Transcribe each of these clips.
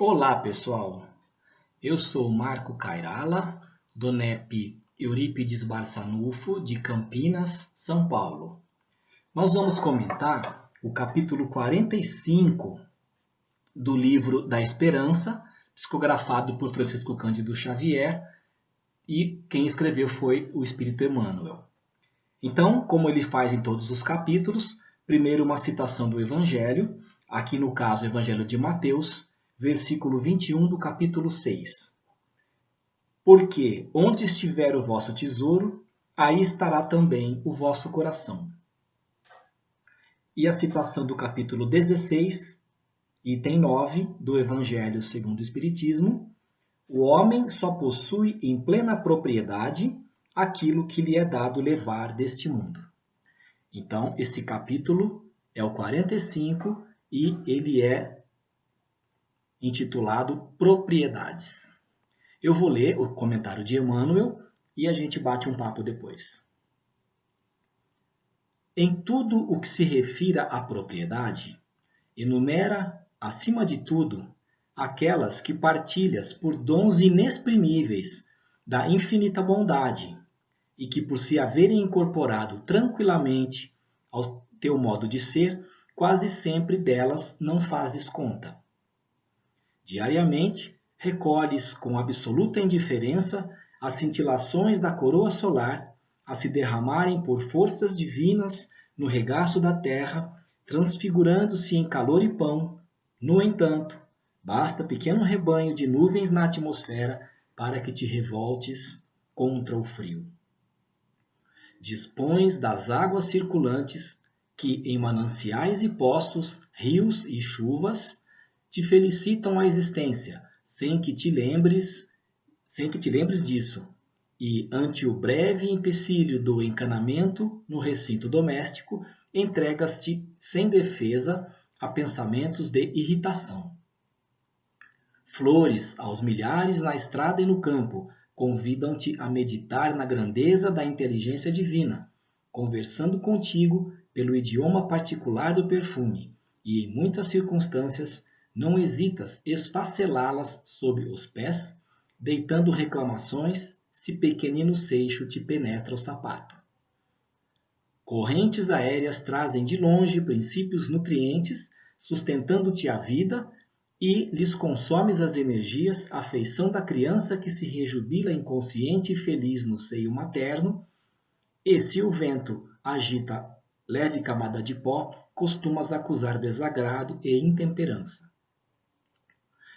Olá, pessoal. Eu sou Marco Cairala, do NEP Eurípides Barçanufo, de Campinas, São Paulo. Nós vamos comentar o capítulo 45 do livro da Esperança, psicografado por Francisco Cândido Xavier, e quem escreveu foi o Espírito Emmanuel. Então, como ele faz em todos os capítulos, primeiro uma citação do Evangelho, aqui no caso o Evangelho de Mateus, versículo 21 do capítulo 6. Porque onde estiver o vosso tesouro, aí estará também o vosso coração. E a citação do capítulo 16, item 9, do Evangelho segundo o Espiritismo: o homem só possui em plena propriedade aquilo que lhe é dado levar deste mundo. Então, esse capítulo é o 45 e ele é intitulado Propriedades. Eu vou ler o comentário de Emmanuel e a gente bate um papo depois. Em tudo o que se refira à propriedade, enumera, acima de tudo, aquelas que partilhas por dons inexprimíveis da infinita bondade e que, por se haverem incorporado tranquilamente ao teu modo de ser, quase sempre delas não fazes conta. Diariamente, recolhes com absoluta indiferença as cintilações da coroa solar a se derramarem por forças divinas no regaço da terra, transfigurando-se em calor e pão. No entanto, basta pequeno rebanho de nuvens na atmosfera para que te revoltes contra o frio. Dispões das águas circulantes que, em mananciais e poços, rios e chuvas, te felicitam a existência, sem que te lembres disso, e ante o breve empecilho do encanamento no recinto doméstico, entregas-te sem defesa a pensamentos de irritação. Flores aos milhares na estrada e no campo convidam-te a meditar na grandeza da inteligência divina, conversando contigo pelo idioma particular do perfume, e em muitas circunstâncias não hesitas esfacelá-las sob os pés, deitando reclamações se pequenino seixo te penetra o sapato. Correntes aéreas trazem de longe princípios nutrientes, sustentando-te a vida, e lhes consomes as energias à feição da criança que se rejubila inconsciente e feliz no seio materno, e se o vento agita leve camada de pó, costumas acusar desagrado e intemperança.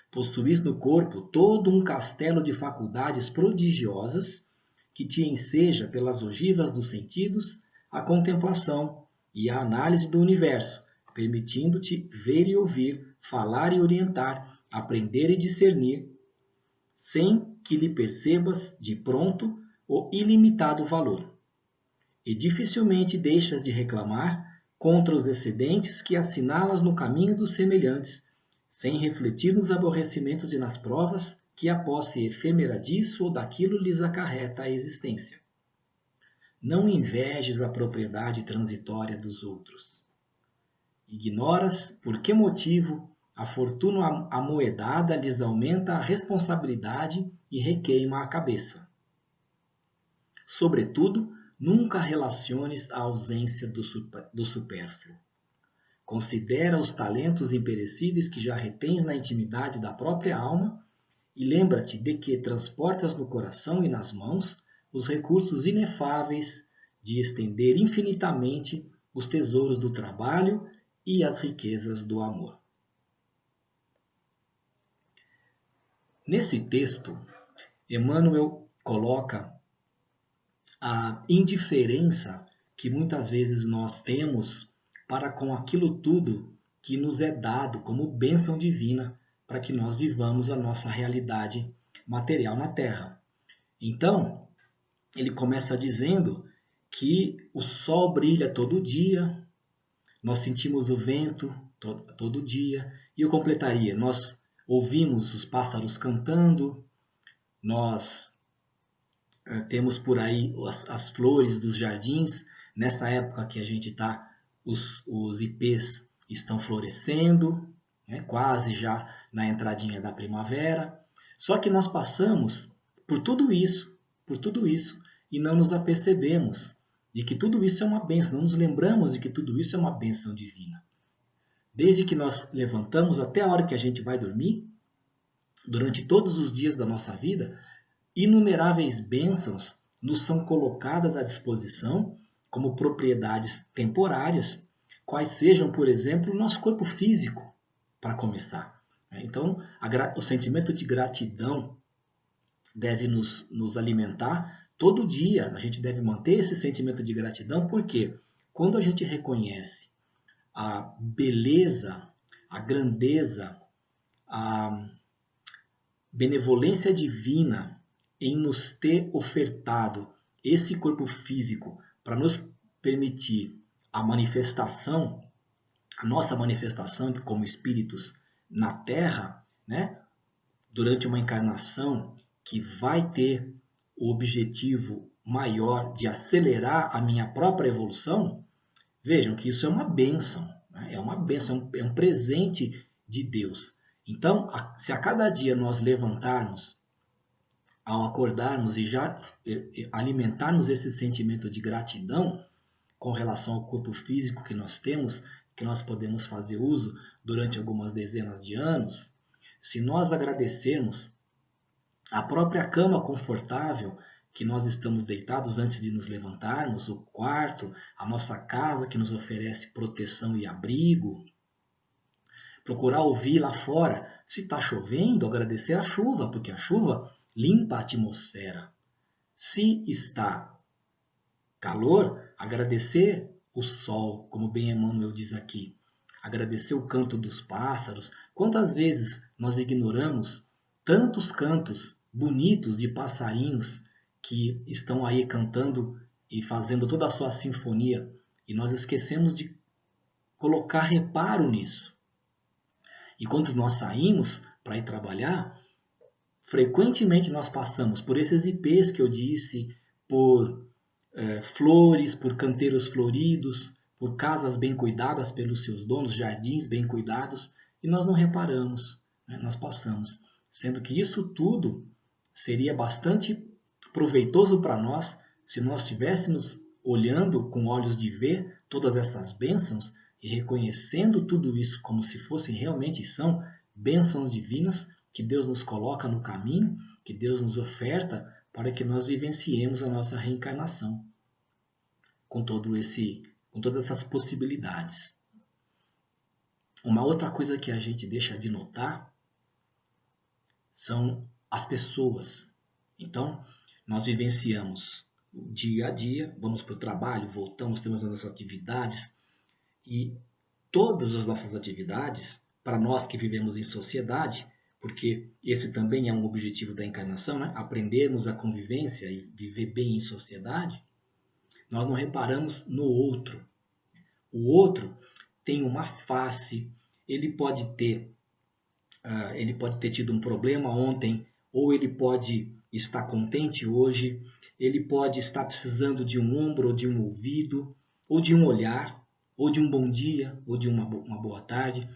Possuis no corpo todo um castelo de faculdades prodigiosas que te enseja pelas ogivas dos sentidos a contemplação e a análise do universo, permitindo-te ver e ouvir, falar e orientar, aprender e discernir, sem que lhe percebas de pronto o ilimitado valor. E dificilmente deixas de reclamar contra os excedentes que assinalas no caminho dos semelhantes, sem refletir nos aborrecimentos e nas provas que a posse efêmera disso ou daquilo lhes acarreta a existência. Não invejes a propriedade transitória dos outros. Ignoras por que motivo a fortuna amoedada lhes aumenta a responsabilidade e requeima a cabeça. Sobretudo, nunca relaciones a ausência do supérfluo. Considera os talentos imperecíveis que já retens na intimidade da própria alma e lembra-te de que transportas no coração e nas mãos os recursos inefáveis de estender infinitamente os tesouros do trabalho e as riquezas do amor. Nesse texto, Emmanuel coloca a indiferença que muitas vezes nós temos para com aquilo tudo que nos é dado como bênção divina para que nós vivamos a nossa realidade material na Terra. Então, ele começa dizendo que o sol brilha todo dia, nós sentimos o vento todo dia, e eu completaria, nós ouvimos os pássaros cantando, nós temos por aí as flores dos jardins, nessa época que a gente está, os ipês estão florescendo, né? Quase já na entradinha da primavera. Só que nós passamos por tudo isso, e não nos apercebemos de que tudo isso é uma bênção, não nos lembramos de que tudo isso é uma bênção divina. Desde que nós levantamos até a hora que a gente vai dormir, durante todos os dias da nossa vida, inumeráveis bênçãos nos são colocadas à disposição como propriedades temporárias, quais sejam, por exemplo, o nosso corpo físico, para começar. Então, o sentimento de gratidão deve nos alimentar todo dia. A gente deve manter esse sentimento de gratidão, porque quando a gente reconhece a beleza, a grandeza, a benevolência divina em nos ter ofertado esse corpo físico para nos permitir a manifestação, a nossa manifestação como espíritos na Terra, né? Durante uma encarnação que vai ter o objetivo maior de acelerar a minha própria evolução, vejam que isso é uma bênção, né? É uma bênção, é um presente de Deus. Então, se a cada dia nós levantarmos, ao acordarmos e já alimentarmos esse sentimento de gratidão com relação ao corpo físico que nós temos, que nós podemos fazer uso durante algumas dezenas de anos, se nós agradecermos a própria cama confortável que nós estamos deitados antes de nos levantarmos, o quarto, a nossa casa que nos oferece proteção e abrigo, procurar ouvir lá fora, se está chovendo, agradecer a chuva, porque a chuva limpa a atmosfera. Se está calor, agradecer o sol, como bem Emmanuel diz aqui. Agradecer o canto dos pássaros. Quantas vezes nós ignoramos tantos cantos bonitos de passarinhos que estão aí cantando e fazendo toda a sua sinfonia, e nós esquecemos de colocar reparo nisso. E quando nós saímos para ir trabalhar, frequentemente nós passamos por esses ipês que eu disse, por flores, por canteiros floridos, por casas bem cuidadas pelos seus donos, jardins bem cuidados, e nós não reparamos, né? Nós passamos. Sendo que isso tudo seria bastante proveitoso para nós se nós estivéssemos olhando com olhos de ver todas essas bênçãos e reconhecendo tudo isso como se fossem realmente são bênçãos divinas que Deus nos coloca no caminho, que Deus nos oferta para que nós vivenciemos a nossa reencarnação com todas essas possibilidades. Uma outra coisa que a gente deixa de notar são as pessoas. Então, nós vivenciamos o dia a dia, vamos para o trabalho, voltamos, temos as nossas atividades, e todas as nossas atividades, para nós que vivemos em sociedade, porque esse também é um objetivo da encarnação, né? Aprendermos a convivência e viver bem em sociedade, nós não reparamos no outro. O outro tem uma face, ele pode ter tido um problema ontem, ou ele pode estar contente hoje, ele pode estar precisando de um ombro, ou de um ouvido, ou de um olhar, ou de um bom dia, ou de uma boa tarde,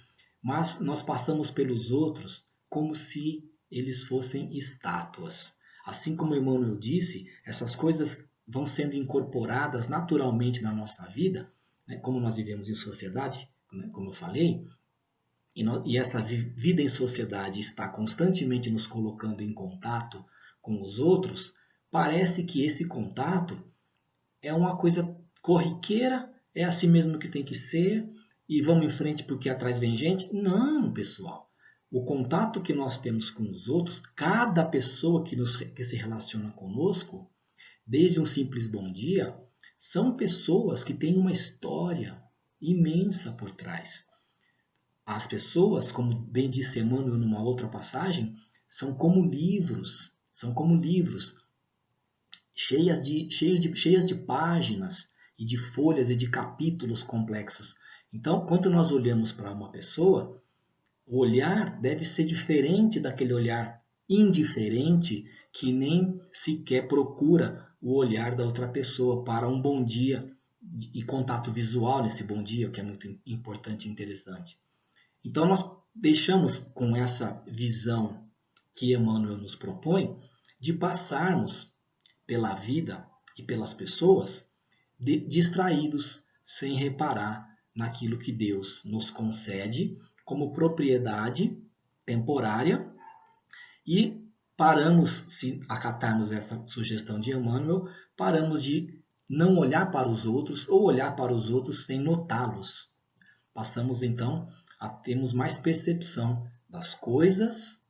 mas nós passamos pelos outros como se eles fossem estátuas. Assim como Emmanuel disse, essas coisas vão sendo incorporadas naturalmente na nossa vida, né? Como nós vivemos em sociedade, né? Como eu falei, e essa vida em sociedade está constantemente nos colocando em contato com os outros, parece que esse contato é uma coisa corriqueira, é assim mesmo que tem que ser, e vamos em frente porque atrás vem gente. Não, pessoal. O contato que nós temos com os outros, cada pessoa que se relaciona conosco, desde um simples bom dia, são pessoas que têm uma história imensa por trás. As pessoas, como bem disse Emmanuel numa outra passagem, são como livros cheias de páginas e de folhas e de capítulos complexos. Então, quando nós olhamos para uma pessoa, o olhar deve ser diferente daquele olhar indiferente que nem sequer procura o olhar da outra pessoa para um bom dia e contato visual nesse bom dia, que é muito importante e interessante. Então, nós deixamos com essa visão que Emmanuel nos propõe de passarmos pela vida e pelas pessoas distraídos, sem reparar naquilo que Deus nos concede como propriedade temporária e paramos, se acatarmos essa sugestão de Emmanuel, paramos de não olhar para os outros ou olhar para os outros sem notá-los. Passamos então a termos mais percepção das coisas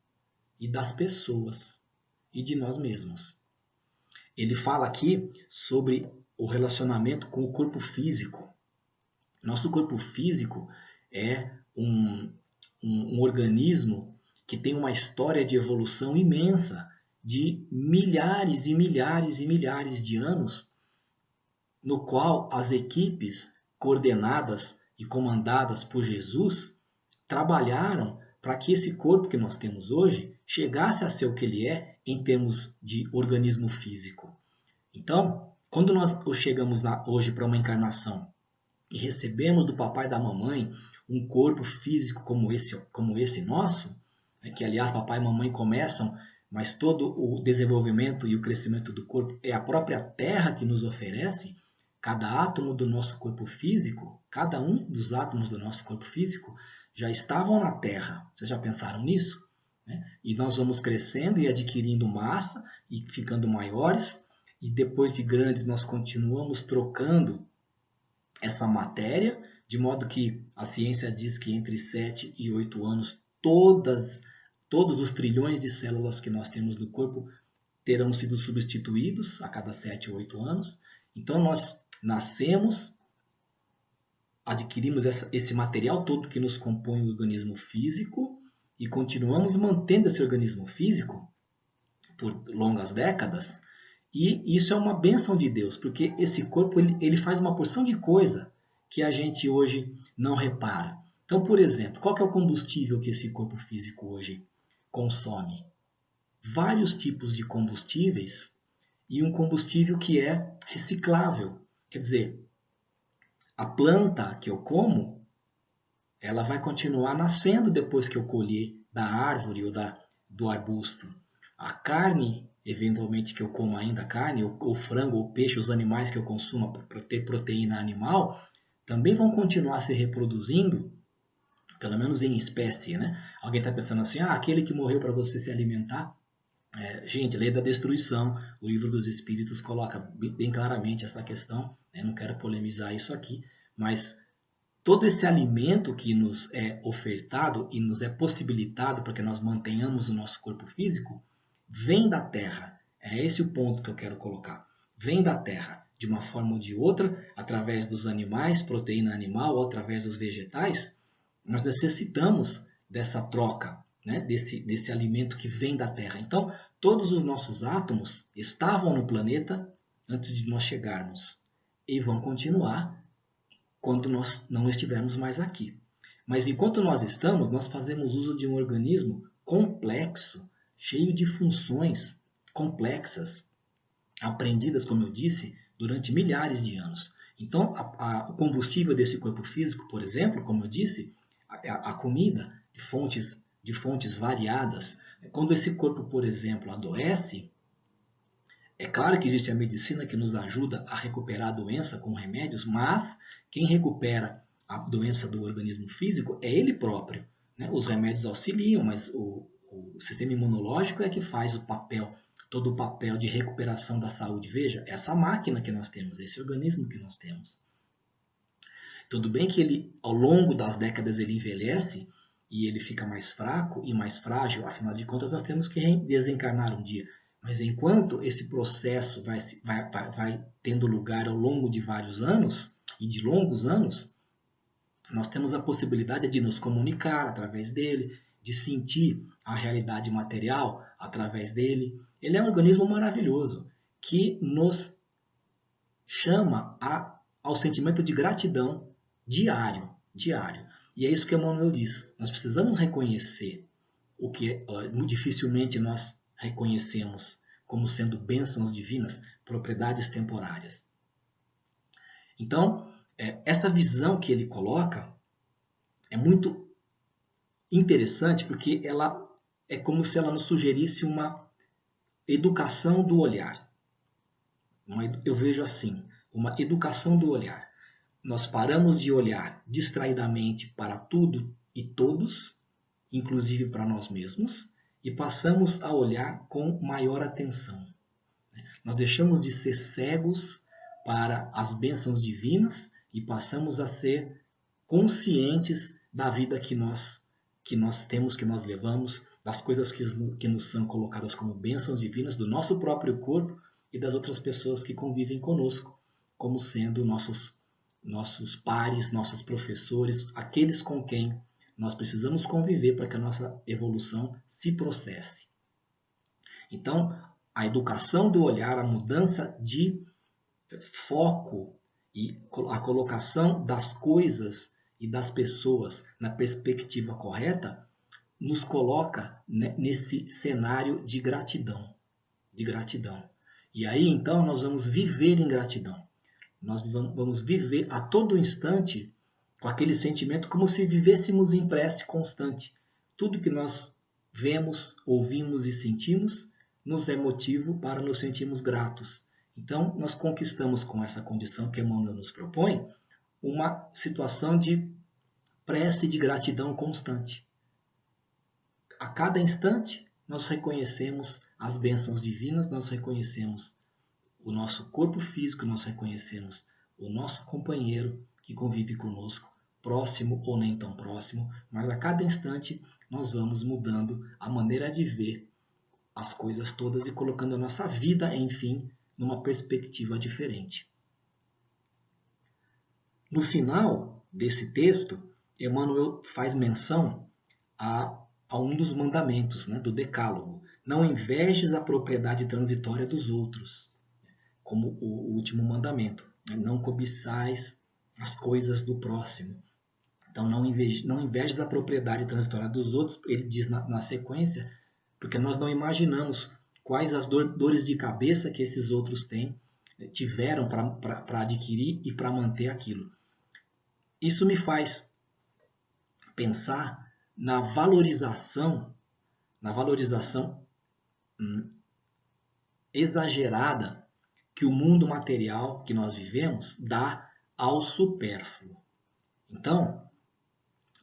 e das pessoas e de nós mesmos. Ele fala aqui sobre o relacionamento com o corpo físico. Nosso corpo físico é um organismo que tem uma história de evolução imensa, de milhares e milhares e milhares de anos, no qual as equipes coordenadas e comandadas por Jesus trabalharam para que esse corpo que nós temos hoje chegasse a ser o que ele é em termos de organismo físico. Então, quando nós chegamos hoje para uma encarnação e recebemos do papai e da mamãe um corpo físico como esse nosso, que aliás papai e mamãe começam, mas todo o desenvolvimento e o crescimento do corpo é a própria terra que nos oferece. Cada átomo do nosso corpo físico, cada um dos átomos do nosso corpo físico já estavam na terra. Vocês já pensaram nisso? E nós vamos crescendo e adquirindo massa e ficando maiores, e depois de grandes nós continuamos trocando essa matéria, de modo que a ciência diz que entre 7 e 8 anos todos os trilhões de células que nós temos no corpo terão sido substituídos a cada 7 ou 8 anos. Então nós nascemos, adquirimos esse material todo que nos compõe o organismo físico e continuamos mantendo esse organismo físico por longas décadas. E isso é uma bênção de Deus, porque esse corpo ele faz uma porção de coisa que a gente hoje não repara. Então, por exemplo, qual que é o combustível que esse corpo físico hoje consome? Vários tipos de combustíveis e um combustível que é reciclável. Quer dizer, a planta que eu como, ela vai continuar nascendo depois que eu colher da árvore ou do arbusto. A carne, eventualmente que eu como ainda carne, ou frango, ou peixe, os animais que eu consumo para ter proteína animal, também vão continuar se reproduzindo, pelo menos em espécie, né? Alguém está pensando assim, aquele que morreu para você se alimentar. Gente, lei da destruição, o livro dos Espíritos coloca bem claramente essa questão, não quero polemizar isso aqui, mas todo esse alimento que nos é ofertado e nos é possibilitado para que nós mantenhamos o nosso corpo físico, vem da terra. É esse o ponto que eu quero colocar. Vem da terra, de uma forma ou de outra, através dos animais, proteína animal, ou através dos vegetais, nós necessitamos dessa troca, desse alimento que vem da terra. Então, todos os nossos átomos estavam no planeta antes de nós chegarmos e vão continuar quando nós não estivermos mais aqui. Mas enquanto nós estamos, nós fazemos uso de um organismo complexo, cheio de funções complexas, aprendidas, como eu disse, durante milhares de anos. Então, o combustível desse corpo físico, por exemplo, como eu disse, a comida de fontes variadas. Quando esse corpo, por exemplo, adoece, é claro que existe a medicina que nos ajuda a recuperar a doença com remédios, mas quem recupera a doença do organismo físico é ele próprio. Os remédios auxiliam, mas o sistema imunológico é que faz todo o papel de recuperação da saúde. Veja, essa máquina que nós temos, esse organismo que nós temos. Tudo bem que ele, ao longo das décadas, ele envelhece e ele fica mais fraco e mais frágil, afinal de contas, nós temos que desencarnar um dia. Mas enquanto esse processo vai tendo lugar ao longo de vários anos, e de longos anos, nós temos a possibilidade de nos comunicar através dele, de sentir a realidade material através dele. Ele é um organismo maravilhoso que nos chama ao sentimento de gratidão diário. E é isso que Emmanuel diz. Nós precisamos reconhecer o que dificilmente nós reconhecemos como sendo bênçãos divinas, propriedades temporárias. Então, essa visão que ele coloca é muito interessante porque ela é como se ela nos sugerisse uma educação do olhar. Eu vejo assim, uma educação do olhar. Nós paramos de olhar distraidamente para tudo e todos, inclusive para nós mesmos, e passamos a olhar com maior atenção. Nós deixamos de ser cegos para as bênçãos divinas e passamos a ser conscientes da vida que nós temos, que nós levamos, das coisas que nos são colocadas como bênçãos divinas do nosso próprio corpo e das outras pessoas que convivem conosco, como sendo nossos pares, nossos professores, aqueles com quem nós precisamos conviver para que a nossa evolução se processe. Então, a educação do olhar, a mudança de foco e a colocação das coisas e das pessoas na perspectiva correta nos coloca nesse cenário de gratidão. E aí, então, nós vamos viver em gratidão. Nós vamos viver a todo instante com aquele sentimento como se vivêssemos em prece constante. Tudo que nós vemos, ouvimos e sentimos nos é motivo para nos sentirmos gratos. Então, nós conquistamos com essa condição que Emmanuel nos propõe uma situação de prece de gratidão constante. A cada instante, nós reconhecemos as bênçãos divinas, nós reconhecemos o nosso corpo físico, nós reconhecemos o nosso companheiro que convive conosco, próximo ou nem tão próximo, mas a cada instante nós vamos mudando a maneira de ver as coisas todas e colocando a nossa vida, enfim, numa perspectiva diferente. No final desse texto, Emmanuel faz menção a um dos mandamentos, do Decálogo. Não invejes a propriedade transitória dos outros, como o último mandamento. Não cobiçais as coisas do próximo. Então, não invejes a propriedade transitória dos outros, ele diz na sequência, porque nós não imaginamos quais as dores de cabeça que esses outros tiveram para adquirir e para manter aquilo. Isso me faz pensar na valorização exagerada que o mundo material que nós vivemos dá ao supérfluo. Então,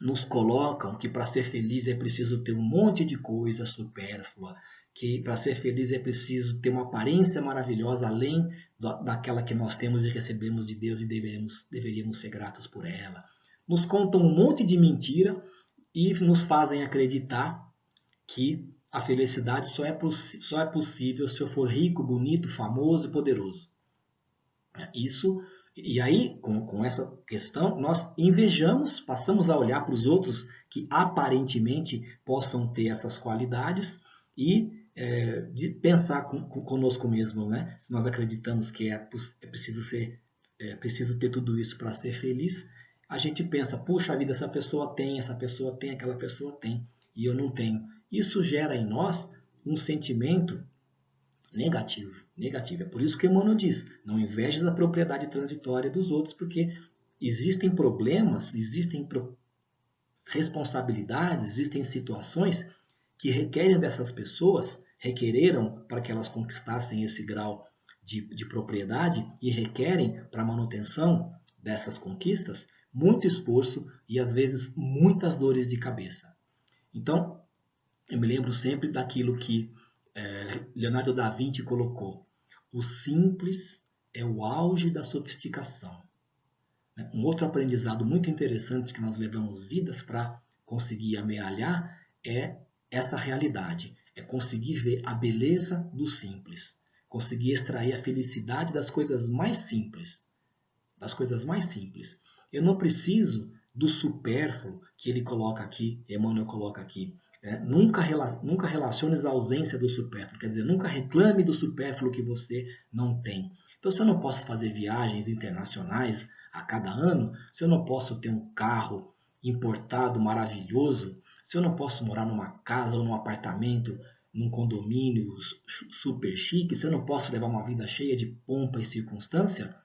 nos colocam que para ser feliz é preciso ter um monte de coisa supérflua, que para ser feliz é preciso ter uma aparência maravilhosa além daquela que nós temos e recebemos de Deus e deveríamos ser gratos por ela. Nos contam um monte de mentira e nos fazem acreditar que a felicidade só é possível se eu for rico, bonito, famoso e poderoso. E aí, com essa questão, nós invejamos, passamos a olhar para os outros que aparentemente possam ter essas qualidades e de pensar conosco mesmo, Se nós acreditamos que é preciso ter tudo isso para ser feliz, a gente pensa, puxa vida, essa pessoa tem, aquela pessoa tem, e eu não tenho. Isso gera em nós um sentimento negativo. É por isso que Emmanuel diz, não invejes a propriedade transitória dos outros, porque existem problemas, existem responsabilidades, existem situações que requerem dessas pessoas, requereram para que elas conquistassem esse grau de propriedade e requerem para a manutenção dessas conquistas muito esforço e às vezes muitas dores de cabeça. Então, eu me lembro sempre daquilo que Leonardo da Vinci colocou: o simples é o auge da sofisticação. Um outro aprendizado muito interessante que nós levamos vidas para conseguir amealhar é essa realidade, é conseguir ver a beleza do simples, conseguir extrair a felicidade das coisas mais simples. Eu não preciso do supérfluo que ele coloca aqui, Emmanuel coloca aqui. Nunca relaciones a ausência do supérfluo, quer dizer, nunca reclame do supérfluo que você não tem. Então, se eu não posso fazer viagens internacionais a cada ano, se eu não posso ter um carro importado maravilhoso, se eu não posso morar numa casa ou num apartamento, num condomínio super chique, se eu não posso levar uma vida cheia de pompa e circunstância,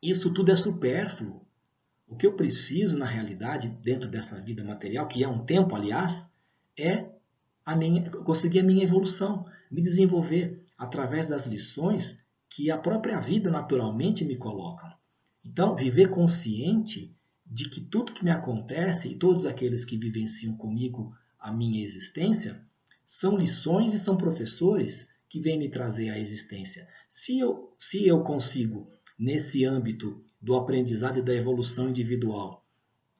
isso tudo é supérfluo. O que eu preciso, na realidade, dentro dessa vida material, que é um tempo, aliás, é conseguir a minha evolução, me desenvolver através das lições que a própria vida naturalmente me coloca. Então, viver consciente de que tudo que me acontece e todos aqueles que vivenciam comigo a minha existência são lições e são professores que vêm me trazer à existência. Se eu consigo, nesse âmbito do aprendizado e da evolução individual,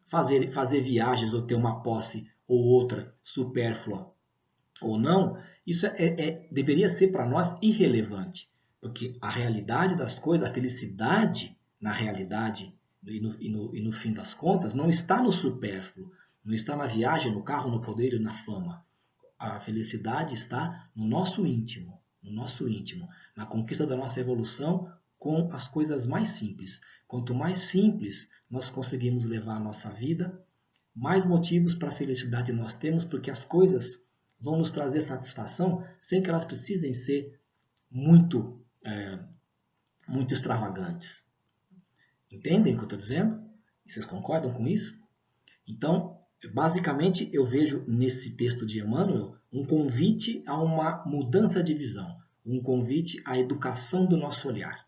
fazer viagens ou ter uma posse ou outra supérflua ou não, isso deveria ser para nós irrelevante, porque a realidade das coisas, a felicidade na realidade e no fim das contas, não está no supérfluo, não está na viagem, no carro, no poder e na fama. A felicidade está no nosso íntimo, na conquista da nossa evolução com as coisas mais simples. Quanto mais simples nós conseguimos levar a nossa vida, mais motivos para a felicidade nós temos, porque as coisas vão nos trazer satisfação sem que elas precisem ser muito, muito extravagantes. Entendem o que eu estou dizendo? Vocês concordam com isso? Então, basicamente, eu vejo nesse texto de Emmanuel um convite a uma mudança de visão, um convite à educação do nosso olhar.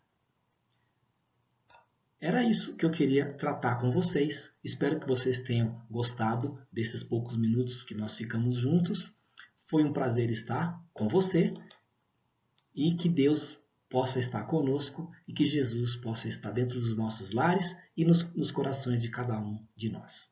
Era isso que eu queria tratar com vocês. Espero que vocês tenham gostado desses poucos minutos que nós ficamos juntos. Foi um prazer estar com você e que Deus possa estar conosco e que Jesus possa estar dentro dos nossos lares e nos corações de cada um de nós.